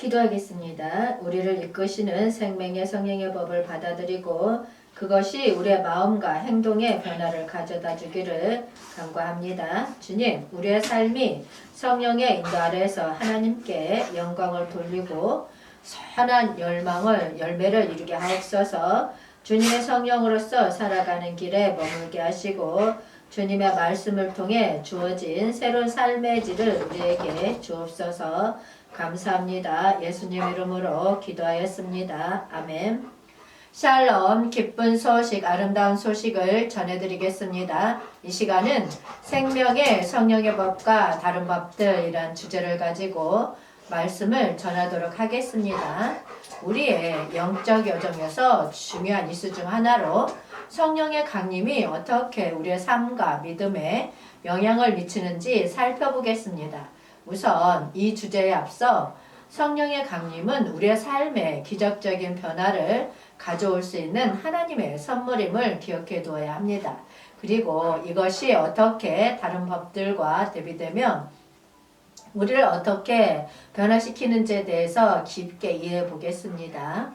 기도하겠습니다. 우리를 이끄시는 생명의 성령의 법을 받아들이고 그것이 우리의 마음과 행동의 변화를 가져다 주기를 간구합니다. 주님, 우리의 삶이 성령의 인도 아래에서 하나님께 영광을 돌리고 선한 열매를 이루게 하옵소서. 주님의 성령으로서 살아가는 길에 머물게 하시고 주님의 말씀을 통해 주어진 새로운 삶의 질을 우리에게 주옵소서. 감사합니다. 예수님 이름으로 기도하였습니다. 아멘. 샬롬, 기쁜 소식, 아름다운 소식을 전해드리겠습니다. 이 시간은 생명의 성령의 법과 다른 법들이란 주제를 가지고 말씀을 전하도록 하겠습니다. 우리의 영적 여정에서 중요한 이슈 중 하나로 성령의 강림이 어떻게 우리의 삶과 믿음에 영향을 미치는지 살펴보겠습니다. 우선 이 주제에 앞서 성령의 강림은 우리의 삶에 기적적인 변화를 가져올 수 있는 하나님의 선물임을 기억해 두어야 합니다. 그리고 이것이 어떻게 다른 법들과 대비되며 우리를 어떻게 변화시키는지에 대해서 깊게 이해해 보겠습니다.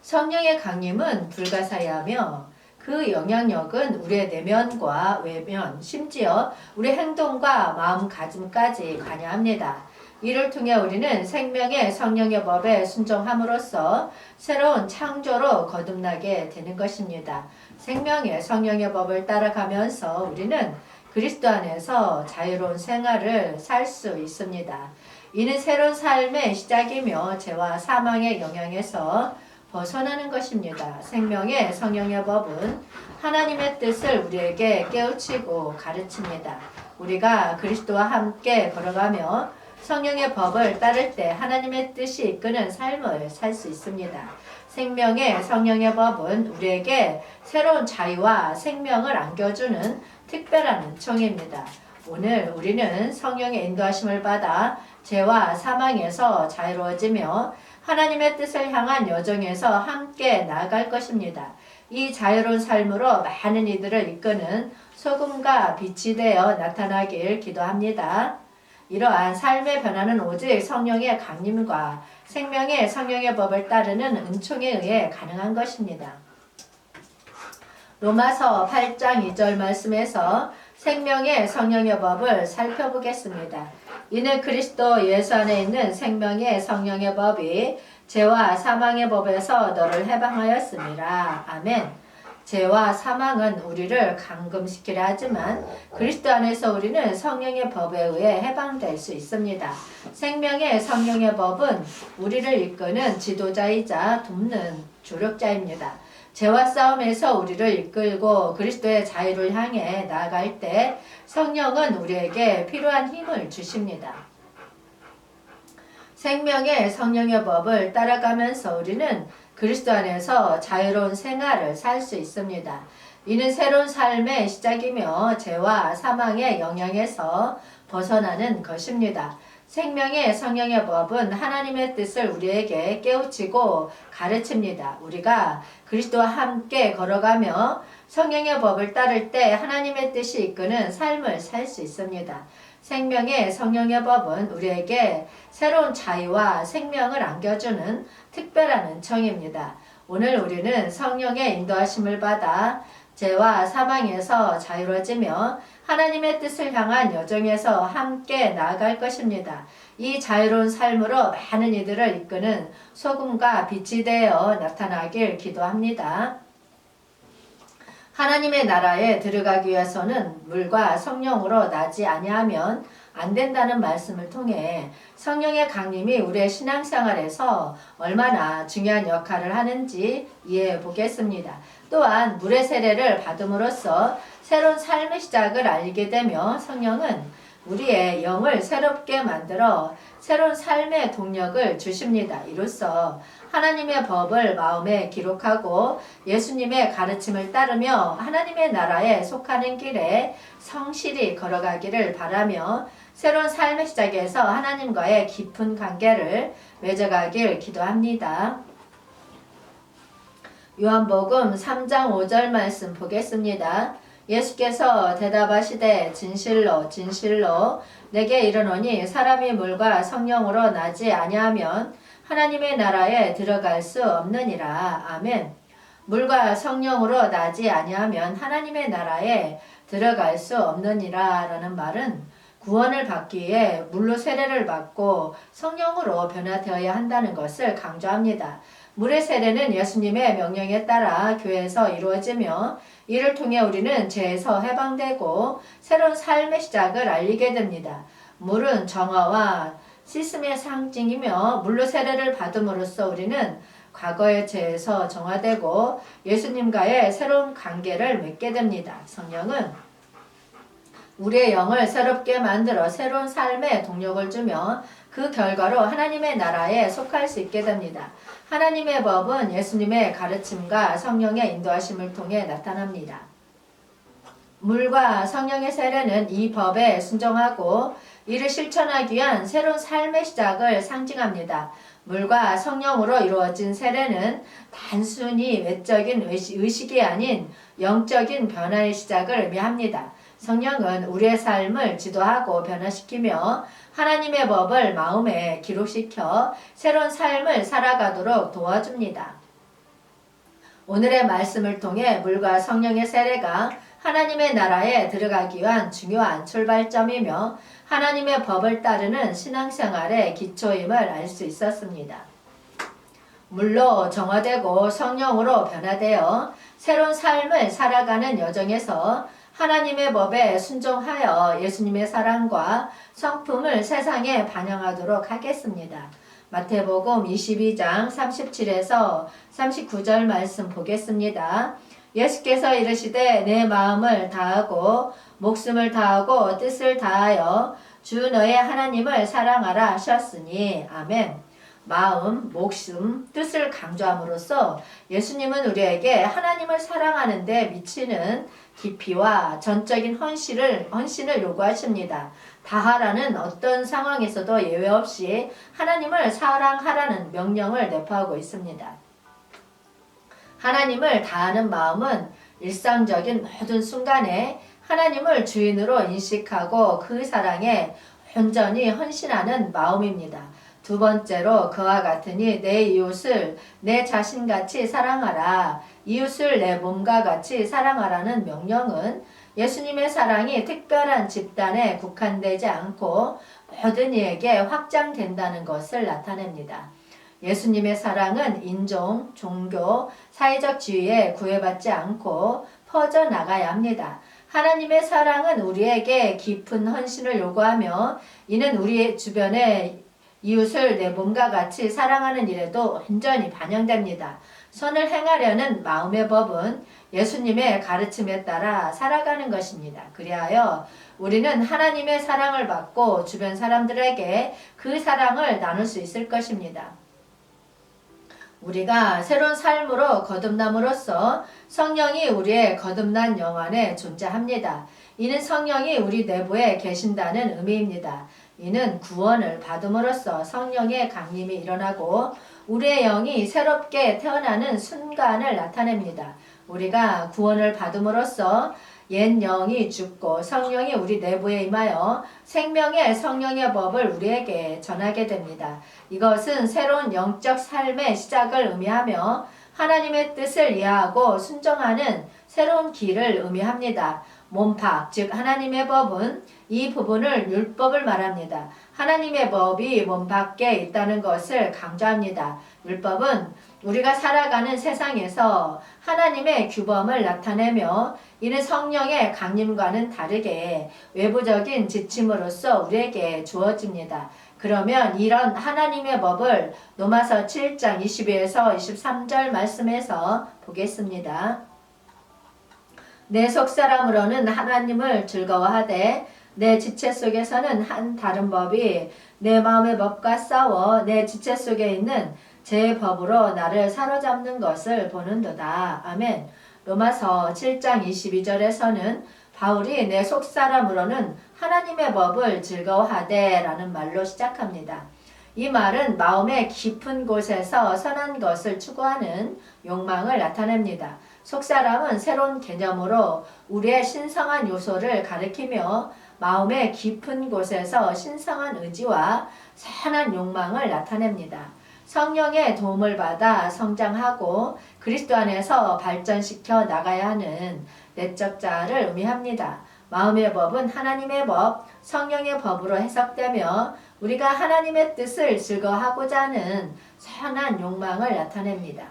성령의 강림은 불가사의하며 그 영향력은 우리의 내면과 외면, 심지어 우리 행동과 마음가짐까지 관여합니다. 이를 통해 우리는 생명의 성령의 법에 순종함으로써 새로운 창조로 거듭나게 되는 것입니다. 생명의 성령의 법을 따라가면서 우리는 그리스도 안에서 자유로운 생활을 살 수 있습니다. 이는 새로운 삶의 시작이며 죄와 사망의 영향에서 벗어나는 것입니다. 생명의 성령의 법은 하나님의 뜻을 우리에게 깨우치고 가르칩니다. 우리가 그리스도와 함께 걸어가며 성령의 법을 따를 때 하나님의 뜻이 이끄는 삶을 살 수 있습니다. 생명의 성령의 법은 우리에게 새로운 자유와 생명을 안겨주는 특별한 은총입니다. 오늘 우리는 성령의 인도하심을 받아 죄와 사망에서 자유로워지며 하나님의 뜻을 향한 여정에서 함께 나아갈 것입니다. 이 자유로운 삶으로 많은 이들을 이끄는 소금과 빛이 되어 나타나길 기도합니다. 이러한 삶의 변화는 오직 성령의 강림과 생명의 성령의 법을 따르는 은총에 의해 가능한 것입니다. 로마서 8장 2절 말씀에서 생명의 성령의 법을 살펴보겠습니다. 이는 그리스도 예수 안에 있는 생명의 성령의 법이 죄와 사망의 법에서 너를 해방하였음이라. 아멘. 죄와 사망은 우리를 감금시키려 하지만 그리스도 안에서 우리는 성령의 법에 의해 해방될 수 있습니다. 생명의 성령의 법은 우리를 이끄는 지도자이자 돕는 조력자입니다. 죄와 싸움에서 우리를 이끌고 그리스도의 자유를 향해 나아갈 때 성령은 우리에게 필요한 힘을 주십니다. 생명의 성령의 법을 따라가면서 우리는 그리스도 안에서 자유로운 생활을 살 수 있습니다. 이는 새로운 삶의 시작이며 죄와 사망의 영향에서 벗어나는 것입니다. 생명의 성령의 법은 하나님의 뜻을 우리에게 깨우치고 가르칩니다. 우리가 그리스도와 함께 걸어가며 성령의 법을 따를 때 하나님의 뜻이 이끄는 삶을 살 수 있습니다. 생명의 성령의 법은 우리에게 새로운 자유와 생명을 안겨주는 특별한 은총입니다. 오늘 우리는 성령의 인도하심을 받아 죄와 사망에서 자유로워지며 하나님의 뜻을 향한 여정에서 함께 나아갈 것입니다. 이 자유로운 삶으로 많은 이들을 이끄는 소금과 빛이 되어 나타나길 기도합니다. 하나님의 나라에 들어가기 위해서는 물과 성령으로 나지 아니하면 안 된다는 말씀을 통해 성령의 강림이 우리의 신앙생활에서 얼마나 중요한 역할을 하는지 이해해 보겠습니다. 또한 물의 세례를 받음으로써 새로운 삶의 시작을 알게 되며 성령은 우리의 영을 새롭게 만들어 새로운 삶의 동력을 주십니다. 이로써 하나님의 법을 마음에 기록하고 예수님의 가르침을 따르며 하나님의 나라에 속하는 길에 성실히 걸어가기를 바라며 새로운 삶의 시작에서 하나님과의 깊은 관계를 맺어가길 기도합니다. 요한복음 3장 5절 말씀 보겠습니다. 예수께서 대답하시되 진실로 진실로 내게 이르노니 사람이 물과 성령으로 나지 아니하면 하나님의 나라에 들어갈 수 없느니라. 아멘. 물과 성령으로 나지 아니하면 하나님의 나라에 들어갈 수 없느니라 라는 말은 구원을 받기 위해 물로 세례를 받고 성령으로 변화되어야 한다는 것을 강조합니다. 물의 세례는 예수님의 명령에 따라 교회에서 이루어지며 이를 통해 우리는 죄에서 해방되고 새로운 삶의 시작을 알리게 됩니다. 물은 정화와 씻음의 상징이며 물로 세례를 받음으로써 우리는 과거의 죄에서 정화되고 예수님과의 새로운 관계를 맺게 됩니다. 성령은 우리의 영을 새롭게 만들어 새로운 삶의 동력을 주며 그 결과로 하나님의 나라에 속할 수 있게 됩니다. 하나님의 법은 예수님의 가르침과 성령의 인도하심을 통해 나타납니다. 물과 성령의 세례는 이 법에 순종하고 이를 실천하기 위한 새로운 삶의 시작을 상징합니다. 물과 성령으로 이루어진 세례는 단순히 외적인 의식이 아닌 영적인 변화의 시작을 의미합니다. 성령은 우리의 삶을 지도하고 변화시키며 하나님의 법을 마음에 기록시켜 새로운 삶을 살아가도록 도와줍니다. 오늘의 말씀을 통해 물과 성령의 세례가 하나님의 나라에 들어가기 위한 중요한 출발점이며 하나님의 법을 따르는 신앙생활의 기초임을 알 수 있었습니다. 물로 정화되고 성령으로 변화되어 새로운 삶을 살아가는 여정에서 하나님의 법에 순종하여 예수님의 사랑과 성품을 세상에 반영하도록 하겠습니다. 마태복음 22장 37에서 39절 말씀 보겠습니다. 예수께서 이르시되 내 마음을 다하고 목숨을 다하고 뜻을 다하여 주 너의 하나님을 사랑하라 하셨으니 아멘. 마음, 목숨, 뜻을 강조함으로써 예수님은 우리에게 하나님을 사랑하는 데 미치는 깊이와 전적인 헌신을 요구하십니다. 다하라는 어떤 상황에서도 예외 없이 하나님을 사랑하라는 명령을 내포하고 있습니다. 하나님을 다하는 마음은 일상적인 모든 순간에 하나님을 주인으로 인식하고 그 사랑에 온전히 헌신하는 마음입니다. 두 번째로 그와 같으니 내 이웃을 내 자신같이 사랑하라. 이웃을 내 몸과 같이 사랑하라는 명령은 예수님의 사랑이 특별한 집단에 국한되지 않고 모든 이에게 확장된다는 것을 나타냅니다. 예수님의 사랑은 인종, 종교, 사회적 지위에 구애받지 않고 퍼져나가야 합니다. 하나님의 사랑은 우리에게 깊은 헌신을 요구하며 이는 우리 주변의 이웃을 내 몸과 같이 사랑하는 일에도 온전히 반영됩니다. 선을 행하려는 마음의 법은 예수님의 가르침에 따라 살아가는 것입니다. 그리하여 우리는 하나님의 사랑을 받고 주변 사람들에게 그 사랑을 나눌 수 있을 것입니다. 우리가 새로운 삶으로 거듭남으로써 성령이 우리의 거듭난 영 안에 존재합니다. 이는 성령이 우리 내부에 계신다는 의미입니다. 이는 구원을 받음으로써 성령의 강림이 일어나고 우리의 영이 새롭게 태어나는 순간을 나타냅니다. 우리가 구원을 받음으로써 옛 영이 죽고 성령이 우리 내부에 임하여 생명의 성령의 법을 우리에게 전하게 됩니다. 이것은 새로운 영적 삶의 시작을 의미하며 하나님의 뜻을 이해하고 순종하는 새로운 길을 의미합니다. 몸팍, 즉 하나님의 법은 이 부분을 율법을 말합니다. 하나님의 법이 몸 밖에 있다는 것을 강조합니다. 율법은 우리가 살아가는 세상에서 하나님의 규범을 나타내며 이는 성령의 강림과는 다르게 외부적인 지침으로서 우리에게 주어집니다. 그러면 이런 하나님의 법을 로마서 7장 22에서 23절 말씀에서 보겠습니다. 내 속사람으로는 하나님을 즐거워하되 내 지체 속에서는 한 다른 법이 내 마음의 법과 싸워 내 지체 속에 있는 제 법으로 나를 사로잡는 것을 보는도다. 아멘. 로마서 7장 22절에서는 바울이 내 속사람으로는 하나님의 법을 즐거워하되 라는 말로 시작합니다. 이 말은 마음의 깊은 곳에서 선한 것을 추구하는 욕망을 나타냅니다. 속사람은 새로운 개념으로 우리의 신성한 요소를 가리키며 마음의 깊은 곳에서 신성한 의지와 선한 욕망을 나타냅니다. 성령의 도움을 받아 성장하고 그리스도 안에서 발전시켜 나가야 하는 내적 자아를 의미합니다. 마음의 법은 하나님의 법, 성령의 법으로 해석되며 우리가 하나님의 뜻을 즐거워하고자 하는 선한 욕망을 나타냅니다.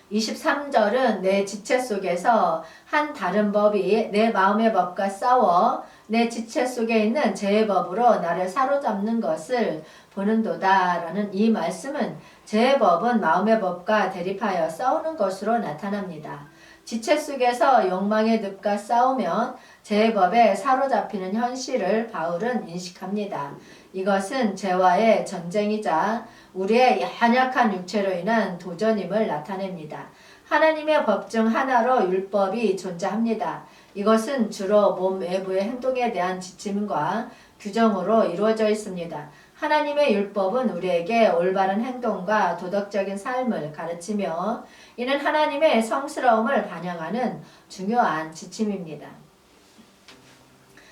23절은 내 지체 속에서 한 다른 법이 내 마음의 법과 싸워 내 지체 속에 있는 죄의 법으로 나를 사로잡는 것을 보는도다 라는 이 말씀은 죄의 법은 마음의 법과 대립하여 싸우는 것으로 나타납니다. 지체 속에서 욕망의 늪과 싸우면 죄의 법에 사로잡히는 현실을 바울은 인식합니다. 이것은 죄와의 전쟁이자 우리의 연약한 육체로 인한 도전임을 나타냅니다. 하나님의 법 중 하나로 율법이 존재합니다. 이것은 주로 몸 외부의 행동에 대한 지침과 규정으로 이루어져 있습니다. 하나님의 율법은 우리에게 올바른 행동과 도덕적인 삶을 가르치며 이는 하나님의 성스러움을 반영하는 중요한 지침입니다.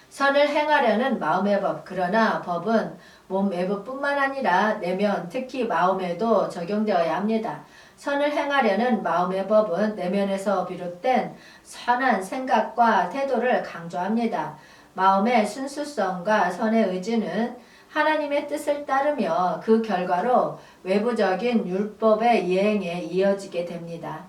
선을 행하려는 마음의 법, 그러나 법은 몸 외부뿐만 아니라 내면, 특히 마음에도 적용되어야 합니다. 선을 행하려는 마음의 법은 내면에서 비롯된 선한 생각과 태도를 강조합니다. 마음의 순수성과 선의 의지는 하나님의 뜻을 따르며 그 결과로 외부적인 율법의 이행에 이어지게 됩니다.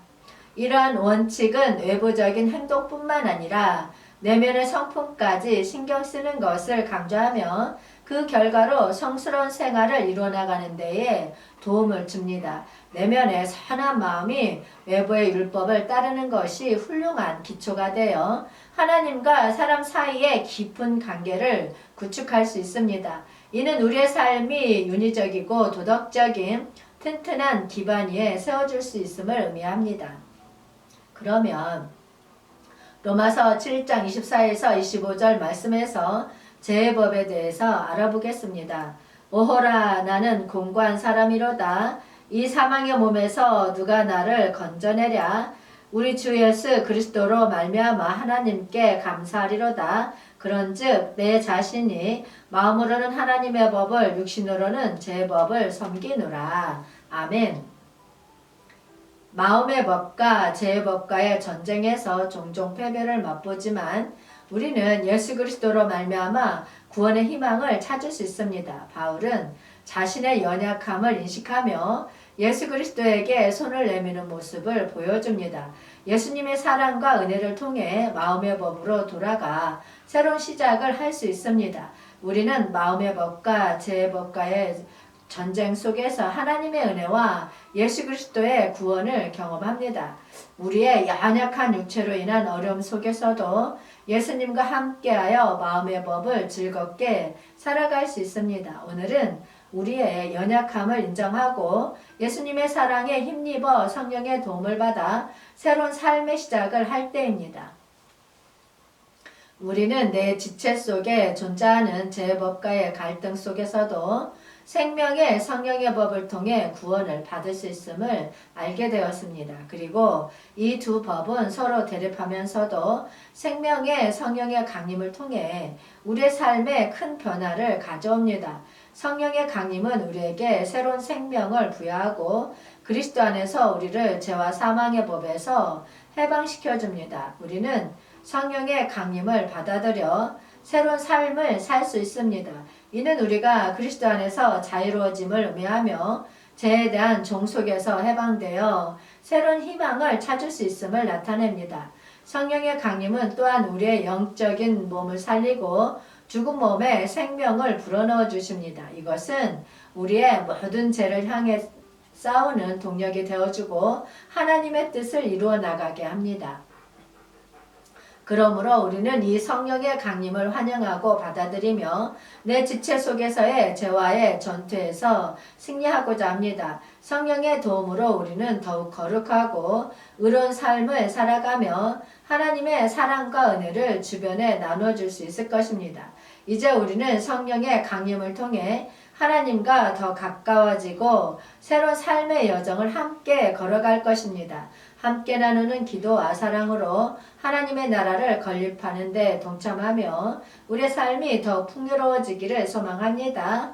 이러한 원칙은 외부적인 행동뿐만 아니라 내면의 성품까지 신경 쓰는 것을 강조하며 그 결과로 성스러운 생활을 이루어나가는 데에 도움을 줍니다. 내면의 선한 마음이 외부의 율법을 따르는 것이 훌륭한 기초가 되어 하나님과 사람 사이의 깊은 관계를 구축할 수 있습니다. 이는 우리의 삶이 윤리적이고 도덕적인 튼튼한 기반 위에 세워줄 수 있음을 의미합니다. 그러면 로마서 7장 24에서 25절 말씀에서 죄의 법에 대해서 알아보겠습니다. 오호라 나는 공고한 사람이로다. 이 사망의 몸에서 누가 나를 건져내랴. 우리 주 예수 그리스도로 말미암아 하나님께 감사하리로다. 그런즉 내 자신이 마음으로는 하나님의 법을 육신으로는 죄의 법을 섬기노라. 아멘. 마음의 법과 죄의 법과의 전쟁에서 종종 패배를 맛보지만 우리는 예수 그리스도로 말미암아 구원의 희망을 찾을 수 있습니다. 바울은 자신의 연약함을 인식하며 예수 그리스도에게 손을 내미는 모습을 보여줍니다. 예수님의 사랑과 은혜를 통해 마음의 법으로 돌아가 새로운 시작을 할 수 있습니다. 우리는 마음의 법과 죄의 법과의 전쟁 속에서 하나님의 은혜와 예수 그리스도의 구원을 경험합니다. 우리의 연약한 육체로 인한 어려움 속에서도 예수님과 함께하여 마음의 법을 즐겁게 살아갈 수 있습니다. 오늘은 우리의 연약함을 인정하고 예수님의 사랑에 힘입어 성령의 도움을 받아 새로운 삶의 시작을 할 때입니다. 우리는 내 지체 속에 존재하는 죄의 법과의 갈등 속에서도 생명의 성령의 법을 통해 구원을 받을 수 있음을 알게 되었습니다. 그리고 이 두 법은 서로 대립하면서도 생명의 성령의 강림을 통해 우리의 삶에 큰 변화를 가져옵니다. 성령의 강림은 우리에게 새로운 생명을 부여하고 그리스도 안에서 우리를 죄와 사망의 법에서 해방시켜 줍니다. 우리는 성령의 강림을 받아들여 새로운 삶을 살 수 있습니다. 이는 우리가 그리스도 안에서 자유로워짐을 의미하며 죄에 대한 종속에서 해방되어 새로운 희망을 찾을 수 있음을 나타냅니다. 성령의 강림은 또한 우리의 영적인 몸을 살리고 죽은 몸에 생명을 불어넣어 주십니다. 이것은 우리의 모든 죄를 향해 싸우는 동력이 되어주고 하나님의 뜻을 이루어 나가게 합니다. 그러므로 우리는 이 성령의 강림을 환영하고 받아들이며 내 지체 속에서의 죄와의 전투에서 승리하고자 합니다. 성령의 도움으로 우리는 더욱 거룩하고 의로운 삶을 살아가며 하나님의 사랑과 은혜를 주변에 나눠줄 수 있을 것입니다. 이제 우리는 성령의 강림을 통해 하나님과 더 가까워지고 새로운 삶의 여정을 함께 걸어갈 것입니다. 함께 나누는 기도와 사랑으로 하나님의 나라를 건립하는 데 동참하며 우리의 삶이 더 풍요로워지기를 소망합니다.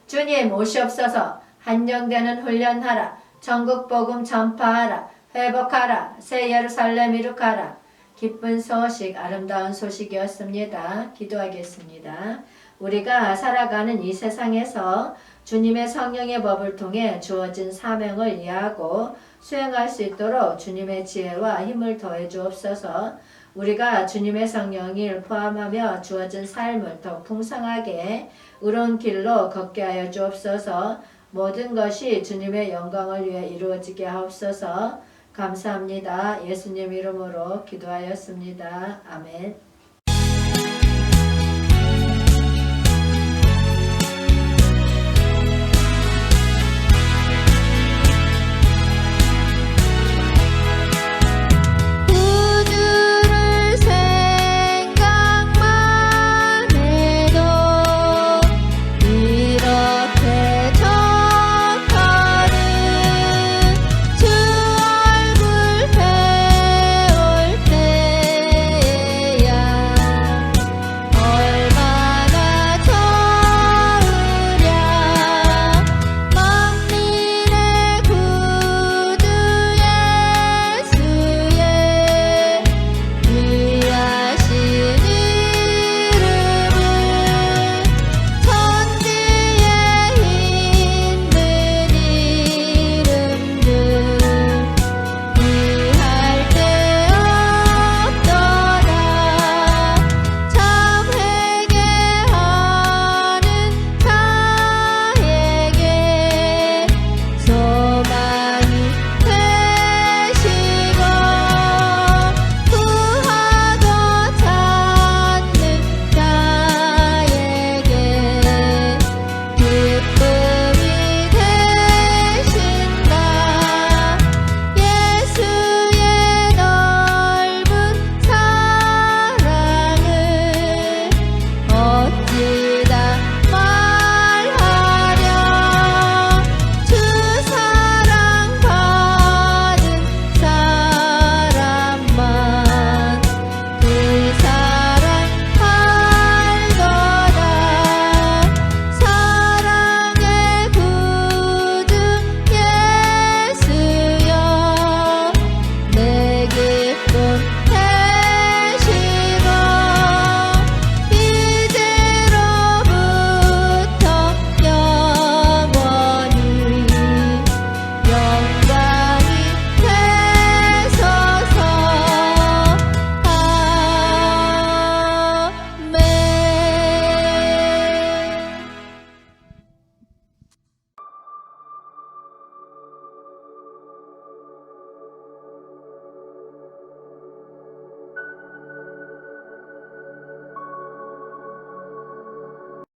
주님 오시옵소서. 한영되는 훈련하라. 전국 복음 전파하라. 회복하라. 새 예루살렘 이룩하라. 기쁜 소식, 아름다운 소식이었습니다. 기도하겠습니다. 우리가 살아가는 이 세상에서 주님의 성령의 법을 통해 주어진 사명을 이해하고 수행할 수 있도록 주님의 지혜와 힘을 더해 주옵소서. 우리가 주님의 성령을 포함하며 주어진 삶을 더 풍성하게 의로운 길로 걷게 하여 주옵소서. 모든 것이 주님의 영광을 위해 이루어지게 하옵소서. 감사합니다. 예수님 이름으로 기도하였습니다. 아멘.